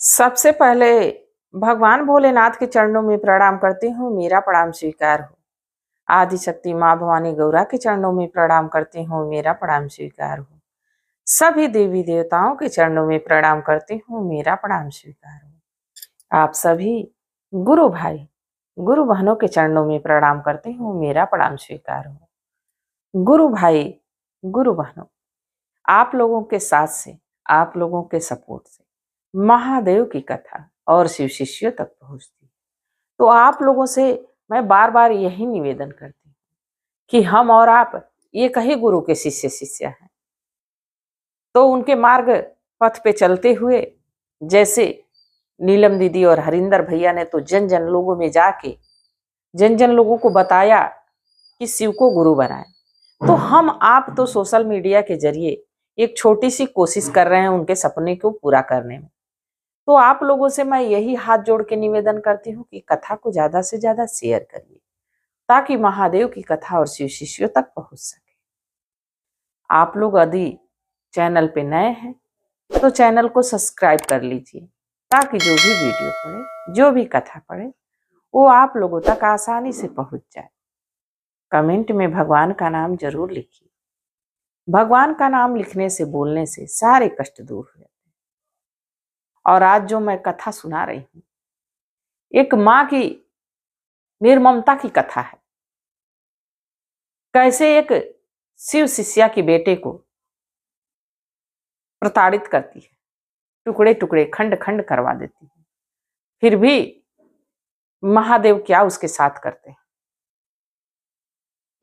सबसे पहले भगवान भोलेनाथ के चरणों में प्रणाम करती हूँ, मेरा प्रणाम स्वीकार हो। आदिशक्ति माँ भवानी गौरा के चरणों में प्रणाम करती हूँ, मेरा प्रणाम स्वीकार हो। सभी देवी देवताओं के चरणों में प्रणाम करती हूँ, मेरा प्रणाम स्वीकार हो। आप सभी गुरु भाई गुरु बहनों के चरणों में प्रणाम करती हूँ, मेरा प्रणाम स्वीकार हो। गुरु भाई गुरु बहनों, आप लोगों के साथ से, आप लोगों के सपोर्ट से महादेव की कथा और शिव शिष्यों तक पहुंचती। तो आप लोगों से मैं बार बार यही निवेदन करती हूँ कि हम और आप एक ही गुरु के शिष्य शिष्य हैं। तो उनके मार्ग पथ पे चलते हुए, जैसे नीलम दीदी और हरिंदर भैया ने तो जन जन लोगों में जाके जन जन लोगों को बताया कि शिव को गुरु बनाए, तो हम आप तो सोशल मीडिया के जरिए एक छोटी सी कोशिश कर रहे हैं उनके सपने को पूरा करने में। तो आप लोगों से मैं यही हाथ जोड़ के निवेदन करती हूँ कि कथा को ज्यादा से ज्यादा शेयर करिए, ताकि महादेव की कथा और शिव शिष्यों तक पहुंच सके। आप लोग यदि चैनल पे नए हैं तो चैनल को सब्सक्राइब कर लीजिए, ताकि जो भी वीडियो पड़े, जो भी कथा पड़े, वो आप लोगों तक आसानी से पहुंच जाए। कमेंट में भगवान का नाम जरूर लिखिए। भगवान का नाम लिखने से, बोलने से सारे कष्ट दूर हो जाते हैं। और आज जो मैं कथा सुना रही हूँ, एक माँ की निर्ममता की कथा है। कैसे एक शिव शिष्या की बेटे को प्रताड़ित करती है, टुकड़े टुकड़े खंड खंड करवा देती है, फिर भी महादेव क्या उसके साथ करते हैं,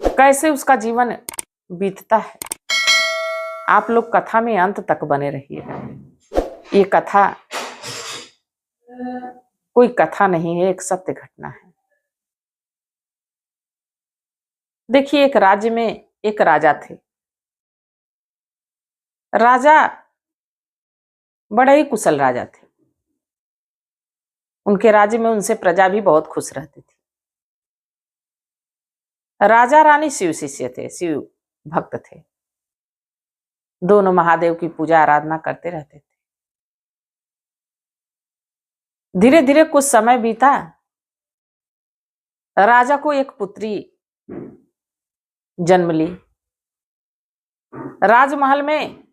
कैसे उसका जीवन बीतता है। आप लोग कथा में अंत तक बने रहिएगा। ये कथा कोई कथा नहीं है, एक सत्य घटना है। देखिए, एक राज्य में एक राजा थे। राजा बड़े ही कुशल राजा थे। उनके राज्य में उनसे प्रजा भी बहुत खुश रहती थी। राजा रानी शिव शिष्य थे, शिव भक्त थे। दोनों महादेव की पूजा आराधना करते रहते थे। धीरे धीरे कुछ समय बीता। राजा को एक पुत्री जन्म ली। राजमहल में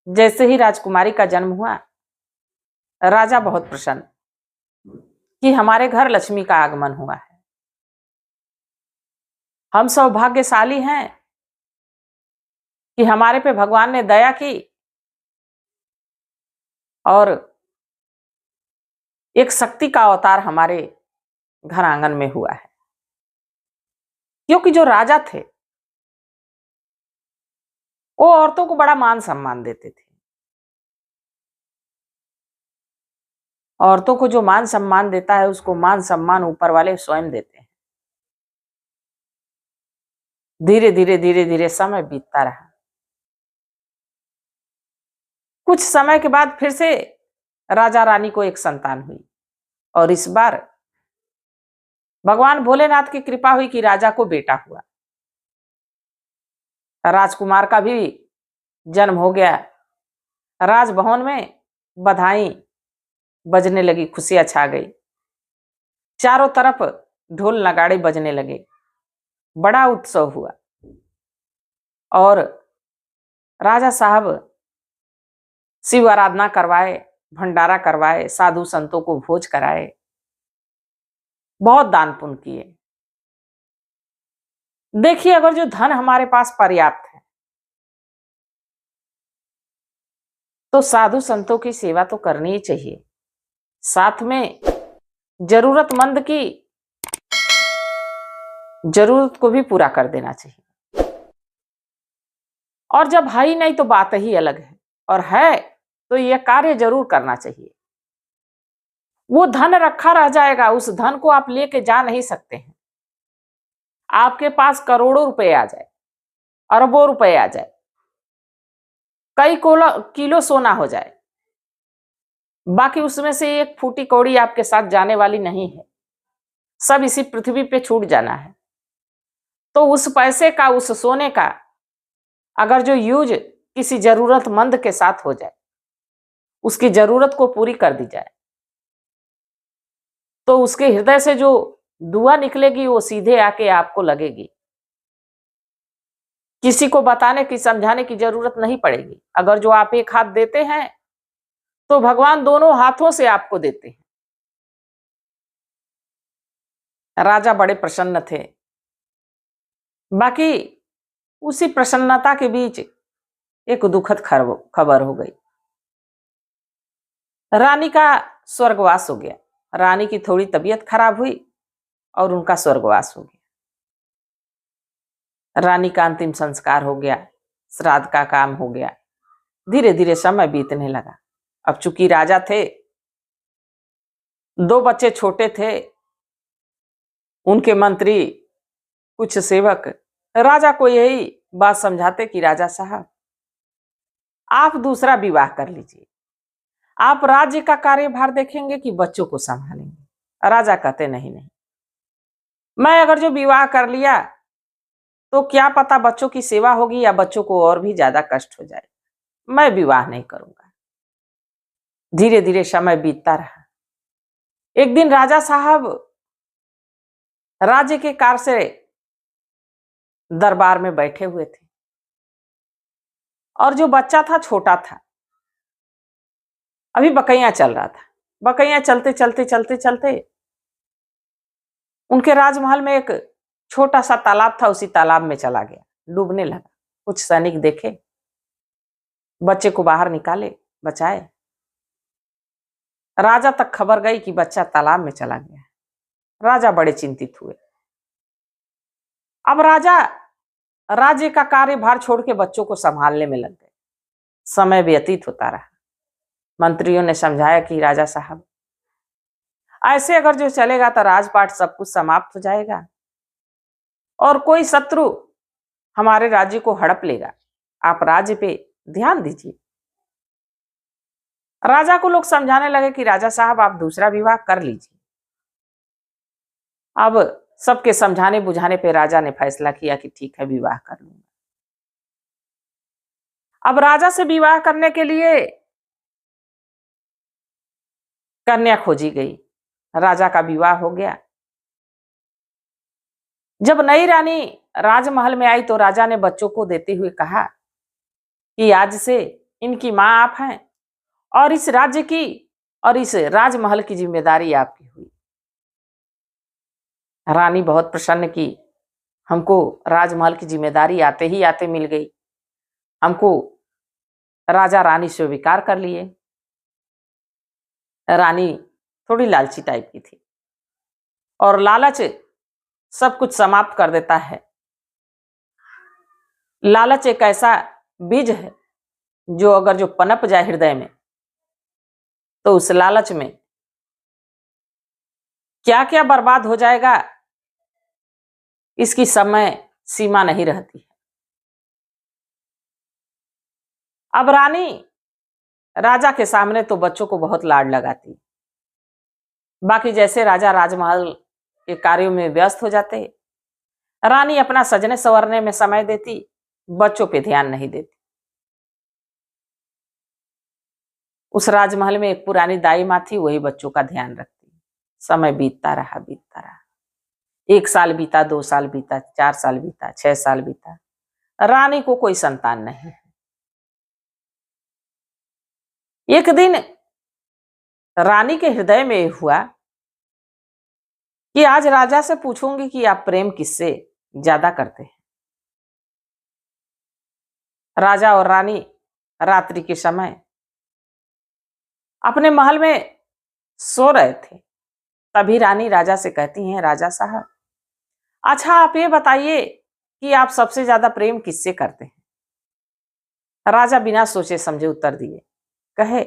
जैसे ही राजकुमारी का जन्म हुआ, राजा बहुत प्रसन्न कि हमारे घर लक्ष्मी का आगमन हुआ है। हम सौभाग्यशाली हैं कि हमारे पे भगवान ने दया की और एक शक्ति का अवतार हमारे घर आंगन में हुआ है। क्योंकि जो राजा थे वो औरतों को बड़ा मान सम्मान देते थे। औरतों को जो मान सम्मान देता है, उसको मान सम्मान ऊपर वाले स्वयं देते हैं। धीरे धीरे धीरे धीरे समय बीतता रहा। कुछ समय के बाद फिर से राजा रानी को एक संतान हुई, और इस बार भगवान भोलेनाथ की कृपा हुई कि राजा को बेटा हुआ। राजकुमार का भी जन्म हो गया। राजभवन में बधाई बजने लगी, खुशियां छा गई। चारों तरफ ढोल नगाड़े बजने लगे, बड़ा उत्सव हुआ। और राजा साहब शिव आराधना करवाए, भंडारा करवाए, साधु संतों को भोज कराए, बहुत दान पुण्य किए। देखिए, अगर जो धन हमारे पास पर्याप्त है तो साधु संतों की सेवा तो करनी ही चाहिए। साथ में जरूरतमंद की जरूरत को भी पूरा कर देना चाहिए। और जब है ही नहीं तो बात ही अलग है, और है तो यह कार्य जरूर करना चाहिए। वो धन रखा रह जाएगा, उस धन को आप लेके जा नहीं सकते हैं। आपके पास करोड़ों रुपए आ जाए, अरबों रुपए आ जाए, कई किलो सोना हो जाए, बाकी उसमें से एक फूटी कौड़ी आपके साथ जाने वाली नहीं है। सब इसी पृथ्वी पे छूट जाना है। तो उस पैसे का, उस सोने का अगर जो यूज किसी जरूरतमंद के साथ हो जाए, उसकी जरूरत को पूरी कर दी जाए, तो उसके हृदय से जो दुआ निकलेगी वो सीधे आके आपको लगेगी। किसी को बताने की, समझाने की जरूरत नहीं पड़ेगी। अगर जो आप एक हाथ देते हैं तो भगवान दोनों हाथों से आपको देते हैं। राजा बड़े प्रसन्न थे। बाकी उसी प्रसन्नता के बीच एक दुखद खबर हो गई। रानी का स्वर्गवास हो गया। रानी की थोड़ी तबीयत खराब हुई और उनका स्वर्गवास हो गया। रानी का अंतिम संस्कार हो गया, श्राद्ध का काम हो गया। धीरे धीरे समय बीतने लगा। अब चूंकि राजा थे, 2 बच्चे छोटे थे, उनके मंत्री, कुछ सेवक राजा को यही बात समझाते कि राजा साहब, आप दूसरा विवाह कर लीजिए, आप राज्य का कार्यभार देखेंगे कि बच्चों को संभालेंगे। राजा कहते नहीं नहीं, मैं अगर जो विवाह कर लिया तो क्या पता बच्चों की सेवा होगी या बच्चों को और भी ज्यादा कष्ट हो जाए, मैं विवाह नहीं करूंगा। धीरे धीरे समय बीतता रहा। एक दिन राजा साहब राज्य के कार्य से दरबार में बैठे हुए थे और जो बच्चा था छोटा था, अभी बकैया चल रहा था। बकैया चलते चलते चलते चलते उनके राजमहल में एक छोटा सा तालाब था, उसी तालाब में चला गया, डूबने लगा। कुछ सैनिक देखे, बच्चे को बाहर निकाले, बचाए। राजा तक खबर गई कि बच्चा तालाब में चला गया है। राजा बड़े चिंतित हुए। अब राजा राज्य का कार्यभार छोड़ के बच्चों को संभालने में लग गए। समय व्यतीत होता रहा। मंत्रियों ने समझाया कि राजा साहब, ऐसे अगर जो चलेगा तो राजपाट सब कुछ समाप्त हो जाएगा और कोई शत्रु हमारे राज्य को हड़प लेगा। आप राज्य पे ध्यान दीजिए। राजा को लोग समझाने लगे कि राजा साहब, आप दूसरा विवाह कर लीजिए। अब सबके समझाने बुझाने पे राजा ने फैसला किया कि ठीक है, विवाह कर लूंगा। अब राजा से विवाह करने के लिए कन्या खोजी गई। राजा का विवाह हो गया। जब नई रानी राजमहल में आई तो राजा ने बच्चों को देते हुए कहा कि आज से इनकी मां आप हैं और इस राज्य की और इस राजमहल की जिम्मेदारी आपकी हुई। रानी बहुत प्रसन्न की, हमको राजमहल की जिम्मेदारी आते ही आते मिल गई। हमको राजा रानी स्वीकार कर लिए। रानी थोड़ी लालची टाइप की थी और लालच सब कुछ समाप्त कर देता है। लालच एक ऐसा बीज है जो अगर जो पनप जाए हृदय में तो उस लालच में क्या क्या बर्बाद हो जाएगा इसकी समय सीमा नहीं रहती है। अब रानी राजा के सामने तो बच्चों को बहुत लाड लगाती, बाकी जैसे राजा राजमहल के कार्यों में व्यस्त हो जाते, रानी अपना सजने संवरने में समय देती, बच्चों पे ध्यान नहीं देती। उस राजमहल में एक पुरानी दाई माँ थी, वही बच्चों का ध्यान रखती। समय बीतता रहा, बीतता रहा। 1 साल बीता, 2 साल बीता, 4 साल बीता, 6 साल बीता। रानी को कोई संतान नहीं। एक दिन रानी के हृदय में हुआ कि आज राजा से पूछूंगी कि आप प्रेम किससे ज्यादा करते हैं। राजा और रानी रात्रि के समय अपने महल में सो रहे थे। तभी रानी राजा से कहती हैं, राजा साहब, अच्छा आप ये बताइए कि आप सबसे ज्यादा प्रेम किससे करते हैं। राजा बिना सोचे समझे उत्तर दिए, कहे,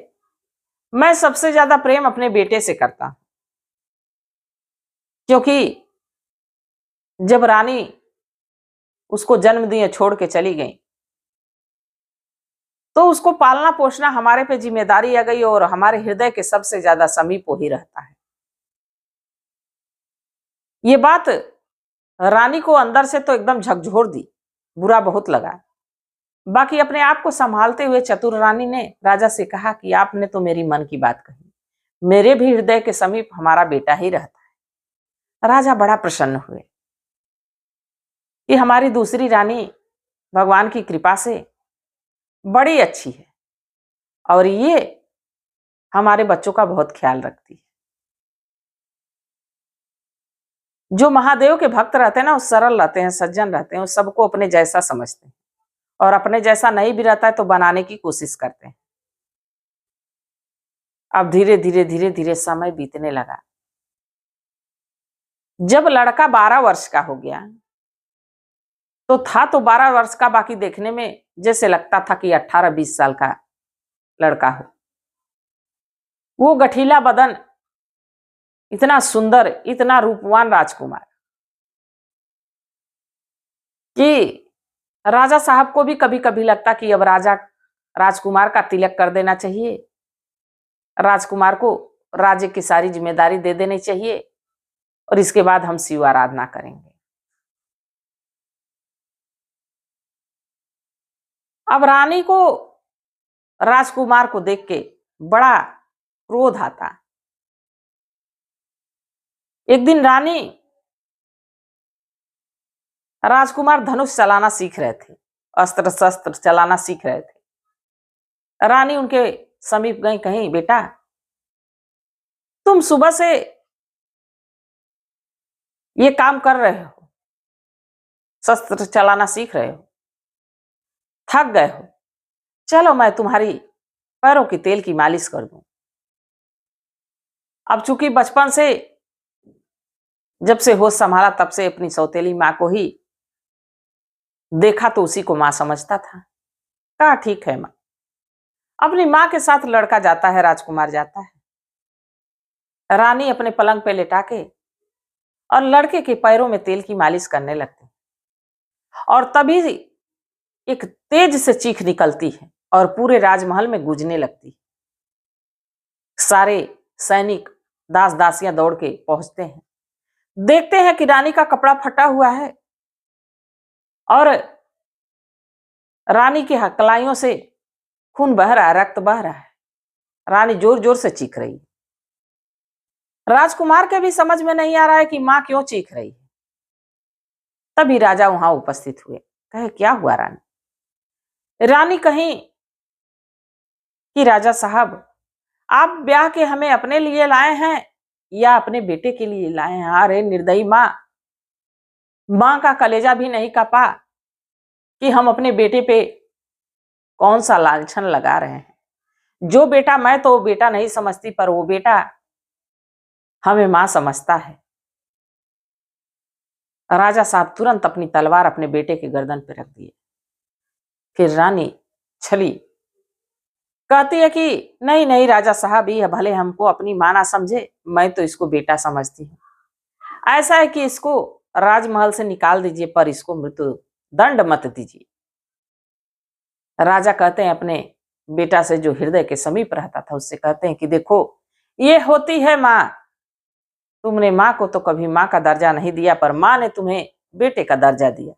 मैं सबसे ज्यादा प्रेम अपने बेटे से करता हूं, क्योंकि जब रानी उसको जन्म दिए छोड़ के चली गई तो उसको पालना पोषना हमारे पे जिम्मेदारी आ गई और हमारे हृदय के सबसे ज्यादा समीप वही रहता है। ये बात रानी को अंदर से तो एकदम झकझोर दी, बुरा बहुत लगा। बाकी अपने आप को संभालते हुए चतुर रानी ने राजा से कहा कि आपने तो मेरी मन की बात कही, मेरे भी हृदय के समीप हमारा बेटा ही रहता है। राजा बड़ा प्रसन्न हुए कि हमारी दूसरी रानी भगवान की कृपा से बड़ी अच्छी है और ये हमारे बच्चों का बहुत ख्याल रखती है। जो महादेव के भक्त रहते हैं ना, वो सरल रहते हैं, सज्जन रहते हैं, वो सबको अपने जैसा समझते हैं और अपने जैसा नहीं भी रहता है तो बनाने की कोशिश करते हैं। अब धीरे धीरे धीरे धीरे समय बीतने लगा। जब लड़का 12 वर्ष का हो गया तो था तो 12 वर्ष का, बाकी देखने में जैसे लगता था कि 18-20 साल का लड़का हो। वो गठीला बदन, इतना सुंदर, इतना रूपवान राजकुमार कि राजा साहब को भी कभी कभी लगता कि अब राजकुमार का तिलक कर देना चाहिए, राजकुमार को राज्य की सारी जिम्मेदारी दे देनी चाहिए और इसके बाद हम शिव आराधना करेंगे। अब रानी को राजकुमार को देख के बड़ा क्रोध आता। एक दिन राजकुमार धनुष चलाना सीख रहे थे, अस्त्र शस्त्र चलाना सीख रहे थे। रानी उनके समीप गई, कहीं बेटा तुम सुबह से ये काम कर रहे हो, शस्त्र चलाना सीख रहे हो, थक गए हो, चलो मैं तुम्हारी पैरों की तेल की मालिश कर दूं। अब चूंकि बचपन से, जब से होश संभाला तब से अपनी सौतेली माँ को ही देखा तो उसी को माँ समझता था। कहा ठीक है माँ। अपनी माँ के साथ लड़का जाता है, राजकुमार जाता है। रानी अपने पलंग पे लेटा के और लड़के के पैरों में तेल की मालिश करने लगती और तभी एक तेज से चीख निकलती है और पूरे राजमहल में गूंजने लगती। सारे सैनिक दास दासियां दौड़ के पहुंचते हैं, देखते हैं कि रानी का कपड़ा फटा हुआ है और रानी की कलाइयों से खून बह रहा है, रक्त बह रहा है। रानी जोर जोर से चीख रही है। राजकुमार के भी समझ में नहीं आ रहा है कि मां क्यों चीख रही है। तभी राजा वहां उपस्थित हुए। कहे क्या हुआ रानी? रानी कहीं कि राजा साहब आप ब्याह के हमें अपने लिए लाए हैं या अपने बेटे के लिए लाए हैं? अरे निर्दयी माँ, माँ का कलेजा भी नहीं कपा कि हम अपने बेटे पे कौन सा लांछन लगा रहे हैं। जो बेटा, मैं तो बेटा नहीं समझती पर वो बेटा हमें माँ समझता है। राजा साहब तुरंत अपनी तलवार अपने बेटे के गर्दन पे रख दिए। फिर रानी छली कहती है कि नहीं नहीं राजा साहब, ये भले हमको अपनी माँ ना समझे, मैं तो इसको बेटा समझती हूँ। ऐसा है कि इसको राजमहल से निकाल दीजिए पर इसको मृत्यु दंड मत दीजिए। राजा कहते हैं अपने बेटा से, जो हृदय के समीप रहता था, उससे कहते हैं कि देखो ये होती है माँ, तुमने माँ को तो कभी माँ का दर्जा नहीं दिया पर माँ ने तुम्हें बेटे का दर्जा दिया।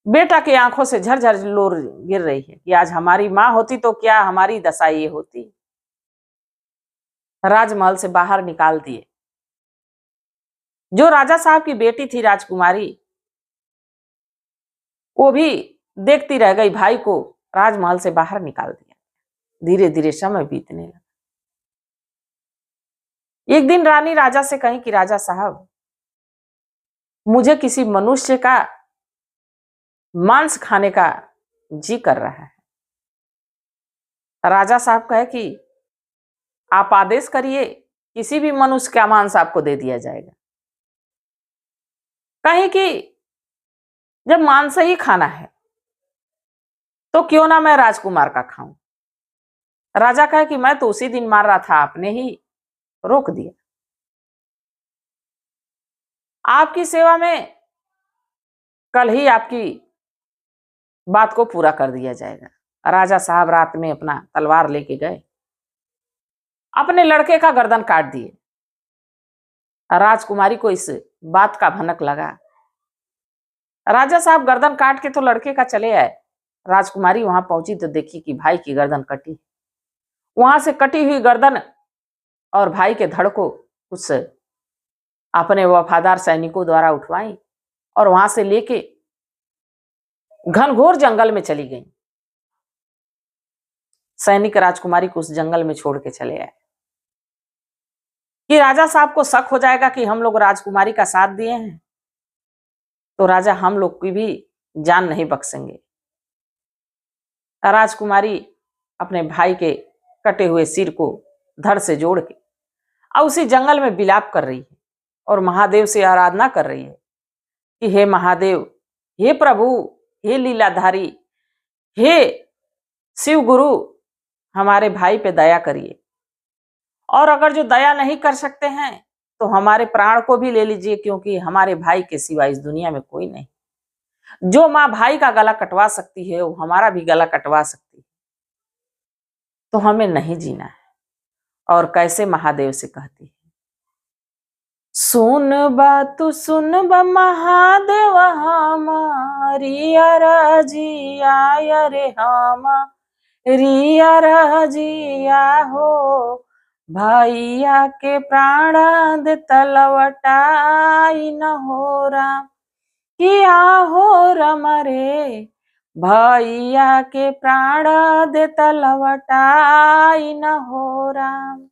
बेटा की आंखों से झरझर लोर गिर रही है कि आज हमारी माँ होती तो क्या हमारी दशा ये होती। राजमहल से बाहर निकाल दिए। जो राजा साहब की बेटी थी राजकुमारी, वो भी देखती रह गई, भाई को राजमहल से बाहर निकाल दिया। धीरे धीरे समय बीतने लगा। एक दिन रानी राजा से कही कि राजा साहब, मुझे किसी मनुष्य का मांस खाने का जी कर रहा है। राजा साहब कहे कि आप आदेश करिए, किसी भी मनुष्य का मांस आपको दे दिया जाएगा। कहीं कि जब मांस ही खाना है तो क्यों ना मैं राजकुमार का खाऊं। राजा कहे कि मैं तो उसी दिन मार रहा था, आपने ही रोक दिया। आपकी सेवा में कल ही आपकी बात को पूरा कर दिया जाएगा। राजा साहब रात में अपना तलवार लेके गए, अपने लड़के का गर्दन काट दिए। राजकुमारी को इस बात का भनक लगा राजा साहब गर्दन काट के तो लड़के का चले आए। राजकुमारी वहां पहुंची तो देखी कि भाई की गर्दन कटी। वहां से कटी हुई गर्दन और भाई के धड़ को कुछ अपने वफादार सैनिकों द्वारा उठवाई और वहां से लेके घनघोर जंगल में चली गई। सैनिक राजकुमारी को उस जंगल में छोड़ के चले आए कि राजा साहब को शक हो जाएगा कि हम लोग राजकुमारी का साथ दिए हैं, तो राजा हम लोग की भी जान नहीं बख्शेंगे। राजकुमारी अपने भाई के कटे हुए सिर को धड़ से जोड़ के और उसी जंगल में विलाप कर रही है और महादेव से आराधना कर रही है कि हे महादेव, हे प्रभु, हे लीलाधारी, हे शिव गुरु, हमारे भाई पे दया करिए, और अगर जो दया नहीं कर सकते हैं तो हमारे प्राण को भी ले लीजिए, क्योंकि हमारे भाई के सिवा इस दुनिया में कोई नहीं। जो माँ भाई का गला कटवा सकती है वो हमारा भी गला कटवा सकती है, तो हमें नहीं जीना है। और कैसे महादेव से कहती है, सुन बा महादेव हमारी अरजिया रे हमारी अरजिया हो, भैया के प्राण दे तलवटाई न हो राम, किया हो रम रे, भैया के प्राण दे तलवटाई न हो राम।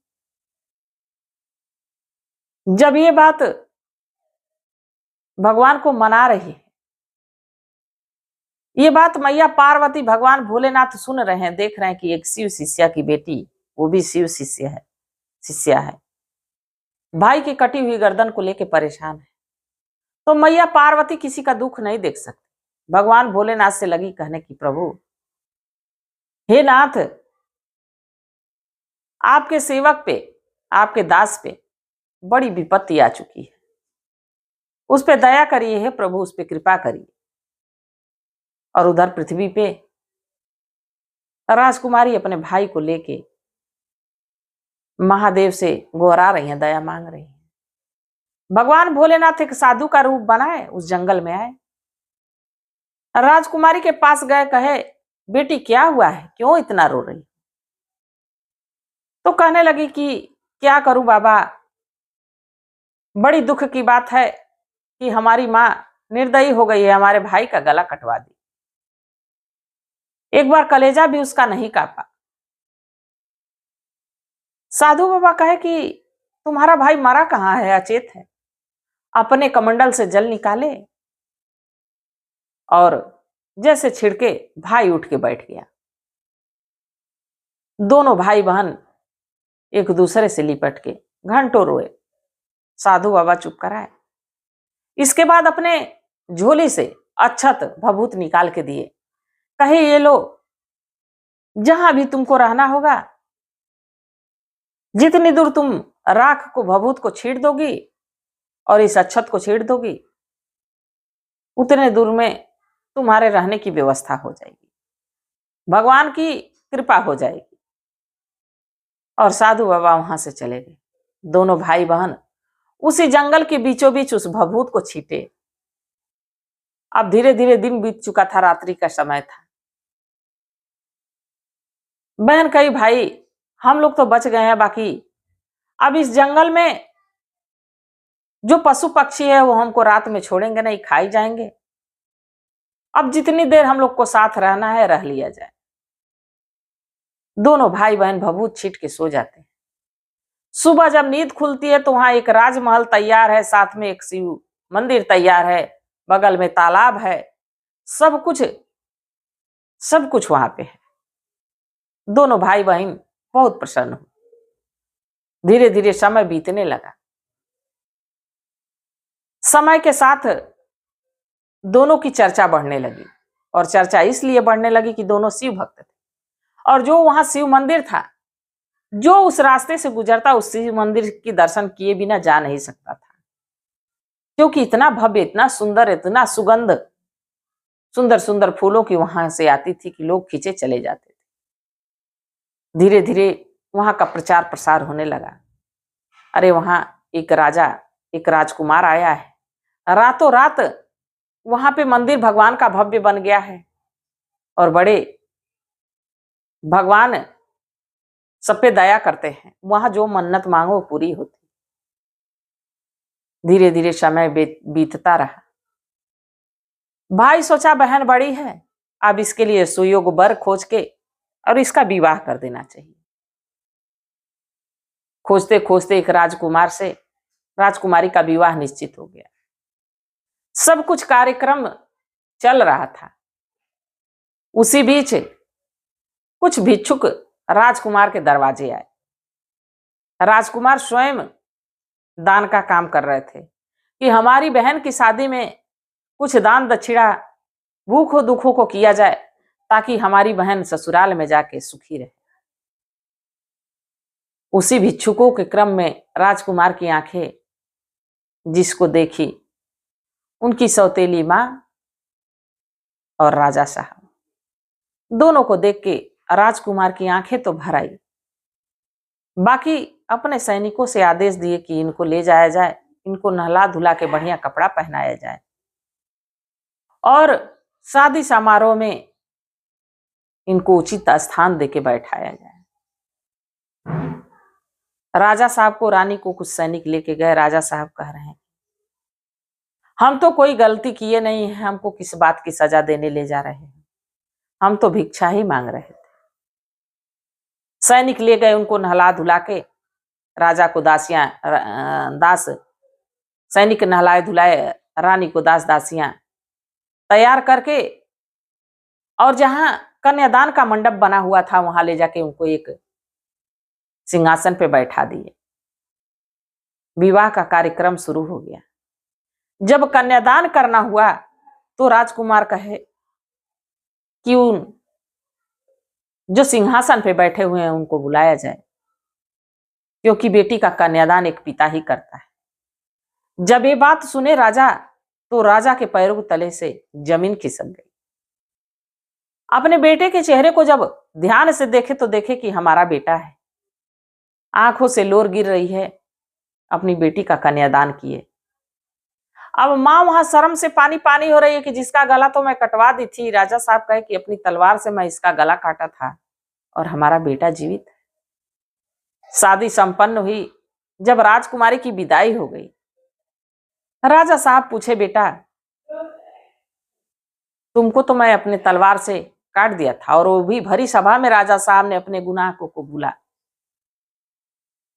जब ये बात भगवान को मना रही है, ये बात मैया पार्वती भगवान भोलेनाथ सुन रहे हैं, देख रहे हैं कि एक शिव शिष्या की बेटी, वो भी शिव शिष्या है, भाई की कटी हुई गर्दन को लेके परेशान है। तो मैया पार्वती किसी का दुख नहीं देख सकती। भगवान भोलेनाथ से लगी कहने की, प्रभु हे नाथ, आपके सेवक पे, आपके दास पे बड़ी विपत्ति आ चुकी है, उस पे दया करिए हे प्रभु, उस पे कृपा करिए। और उधर पृथ्वी पे राजकुमारी अपने भाई को लेके महादेव से गोहरा रही हैं, दया मांग रही हैं। भगवान भोलेनाथ एक साधु का रूप बनाए, उस जंगल में आए, राजकुमारी के पास गए, कहे बेटी क्या हुआ है, क्यों इतना रो रही? तो कहने लगी कि क्या करूं बाबा, बड़ी दुख की बात है कि हमारी माँ निर्दयी हो गई है, हमारे भाई का गला कटवा दी, एक बार कलेजा भी उसका नहीं कापा। साधु बाबा कहे कि तुम्हारा भाई मरा कहाँ है, अचेत है। अपने कमंडल से जल निकाले और जैसे छिड़के भाई उठ के बैठ गया। दोनों भाई बहन एक दूसरे से लिपट के घंटों रोए। साधु बाबा चुप कराए। इसके बाद अपने झोली से अक्षत भभूत निकाल के दिए, कहे ये लो, जहां भी तुमको रहना होगा, जितनी दूर तुम राख को भभूत को छीड़ दोगी और इस अक्षत को छीड़ दोगी, उतने दूर में तुम्हारे रहने की व्यवस्था हो जाएगी, भगवान की कृपा हो जाएगी। और साधु बाबा वहां से चले गए। दोनों भाई बहन उसी जंगल के बीचों बीच उस भभूत को छीटे। अब धीरे धीरे दिन बीत चुका था, रात्रि का समय था। बहन कही, भाई हम लोग तो बच गए हैं, बाकी अब इस जंगल में जो पशु पक्षी है वो हमको रात में छोड़ेंगे नहीं, खाई जाएंगे। अब जितनी देर हम लोग को साथ रहना है रह लिया जाए। दोनों भाई बहन भभूत छीट के सो जाते हैं। सुबह जब नींद खुलती है तो वहां एक राजमहल तैयार है, साथ में एक शिव मंदिर तैयार है, बगल में तालाब है, सब कुछ वहां पे है। दोनों भाई बहन बहुत प्रसन्न हो। धीरे धीरे समय बीतने लगा। समय के साथ दोनों की चर्चा बढ़ने लगी, और चर्चा इसलिए बढ़ने लगी कि दोनों शिव भक्त थे, और जो वहां शिव मंदिर था, जो उस रास्ते से गुजरता उस शिव मंदिर के दर्शन किए बिना जा नहीं सकता था, क्योंकि इतना भव्य, इतना सुंदर, इतना सुगंध, सुंदर सुंदर फूलों की वहां से आती थी कि लोग खींचे चले जाते थे। धीरे धीरे वहां का प्रचार प्रसार होने लगा। अरे वहां एक राजा, एक राजकुमार आया है, रातों रात वहां पे मंदिर भगवान का भव्य बन गया है और बड़े भगवान सब पे दया करते हैं। वहां जो मन्नत मांगो पूरी होती। धीरे धीरे समय बीतता रहा। भाई सोचा बहन बड़ी है, अब इसके लिए सुयोग्य वर खोज के और इसका विवाह कर देना चाहिए। खोजते खोजते एक राजकुमार से राजकुमारी का विवाह निश्चित हो गया। सब कुछ कार्यक्रम चल रहा था। उसी बीच कुछ भिक्षुक राजकुमार के दरवाजे आए। राजकुमार स्वयं दान का काम कर रहे थे कि हमारी बहन की शादी में कुछ दान दक्षिणा भूखों दुखों को किया जाए ताकि हमारी बहन ससुराल में जाके सुखी रहे। उसी भिक्षुकों के क्रम में राजकुमार की आंखें जिसको देखी, उनकी सौतेली मां और राजा साहब, दोनों को देख के राजकुमार की आंखें तो भर आई। बाकी अपने सैनिकों से आदेश दिए कि इनको ले जाया जाए, इनको नहला धुला के बढ़िया कपड़ा पहनाया जाए और शादी समारोह में इनको उचित स्थान देके बैठाया जाए। राजा साहब को रानी को कुछ सैनिक लेके गए। राजा साहब कह रहे हैं, हम तो कोई गलती किए नहीं है, हमको किस बात की सजा देने ले जा रहे हैं, हम तो भिक्षा ही मांग रहे थे। सैनिक ले गए, उनको नहला धुला के राजा को दास सैनिक नहलाए धुलाए रानी को दास दासियां तैयार करके और जहां कन्यादान का मंडप बना हुआ था वहां ले जाके उनको एक सिंहासन पे बैठा दिए। विवाह का कार्यक्रम शुरू हो गया। जब कन्यादान करना हुआ तो राजकुमार कहे कि उन जो सिंहासन पे बैठे हुए हैं उनको बुलाया जाए, क्योंकि बेटी का कन्यादान एक पिता ही करता है। जब ये बात सुने राजा, तो राजा के पैरों के तले से जमीन खिसक गई। अपने बेटे के चेहरे को जब ध्यान से देखे तो देखे कि हमारा बेटा है। आंखों से लोर गिर रही है, अपनी बेटी का कन्यादान किए। अब मां वहां शर्म से पानी पानी हो रही है कि जिसका गला तो मैं कटवा दी थी। राजा साहब कहे कि अपनी तलवार से मैं इसका गला काटा था और हमारा बेटा जीवित है। शादी संपन्न हुई। जब राजकुमारी की विदाई हो गई, राजा साहब पूछे, बेटा तुमको तो मैं अपने तलवार से काट दिया था, और वो भी भरी सभा में राजा साहब ने अपने गुनाह को कबूला।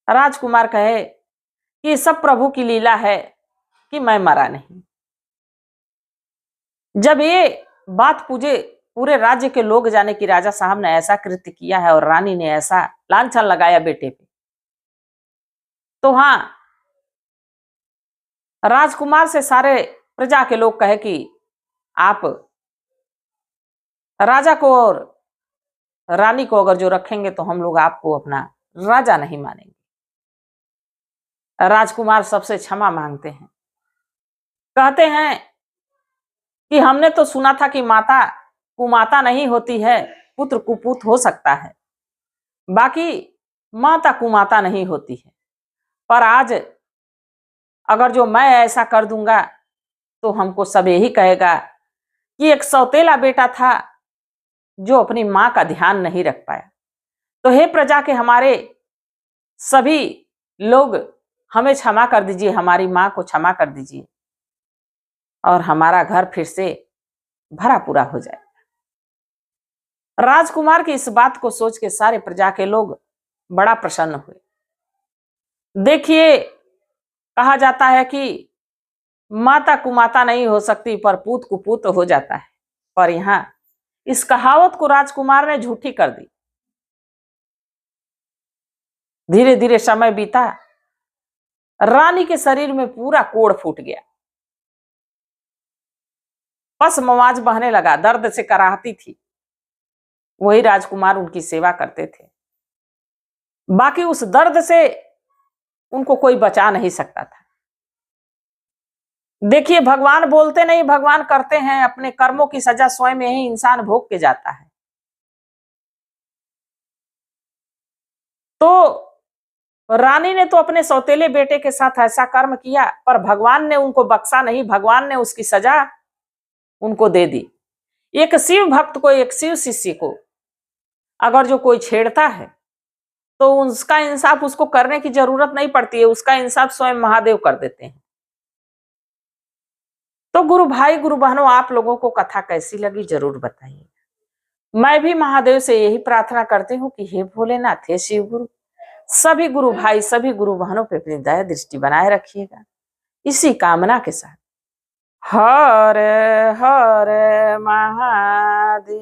राजकुमार कहे कि सब प्रभु की लीला है कि मैं मरा नहीं। जब ये बात पूरे राज्य के लोग जाने कि राजा साहब ने ऐसा कृत्य किया है और रानी ने ऐसा लांछन लगाया बेटे पे, तो हाँ, राजकुमार से सारे प्रजा के लोग कहे कि आप राजा को और रानी को अगर जो रखेंगे तो हम लोग आपको अपना राजा नहीं मानेंगे। राजकुमार सबसे क्षमा मांगते हैं, कहते हैं कि हमने तो सुना था कि माता कुमाता नहीं होती है, पुत्र कुपूत हो सकता है, बाकी माता कुमाता नहीं होती है। पर आज अगर जो मैं ऐसा कर दूंगा तो हमको सब यही कहेगा कि एक सौतेला बेटा था जो अपनी मां का ध्यान नहीं रख पाया। तो हे प्रजा के हमारे सभी लोग, हमें क्षमा कर दीजिए, हमारी मां को क्षमा कर दीजिए और हमारा घर फिर से भरा पूरा हो जाए। राजकुमार की इस बात को सोच के सारे प्रजा के लोग बड़ा प्रसन्न हुए। देखिए, कहा जाता है कि माता कुमाता नहीं हो सकती पर पूत कुपूत हो जाता है, पर यहां इस कहावत को राजकुमार ने झूठी कर दी। धीरे धीरे समय बीता। रानी के शरीर में पूरा कोढ़ फूट गया, पस मवाज बहने लगा, दर्द से कराहती थी। वही राजकुमार उनकी सेवा करते थे। बाकी उस दर्द से उनको कोई बचा नहीं सकता था। देखिए, भगवान बोलते नहीं, भगवान करते हैं। अपने कर्मों की सजा स्वयं ही इंसान भोग के जाता है। तो रानी ने तो अपने सौतेले बेटे के साथ ऐसा कर्म किया, पर भगवान ने उनको बख्शा नहीं। भगवान ने उसकी सजा उनको दे दी। एक शिव भक्त को, एक शिव शिष्य को अगर जो कोई छेड़ता है तो उसका इंसाफ उसको करने की जरूरत नहीं पड़ती है, उसका इंसाफ स्वयं महादेव कर देते हैं। तो गुरु भाई गुरु बहनों, आप लोगों को कथा कैसी लगी जरूर बताइए। मैं भी महादेव से यही प्रार्थना करती हूँ कि हे भोलेनाथ, हे शिव गुरु, सभी गुरु भाई सभी गुरु बहनों पे अपनी दया दृष्टि बनाए रखिएगा, इसी कामना के साथ। हर हर महादेव।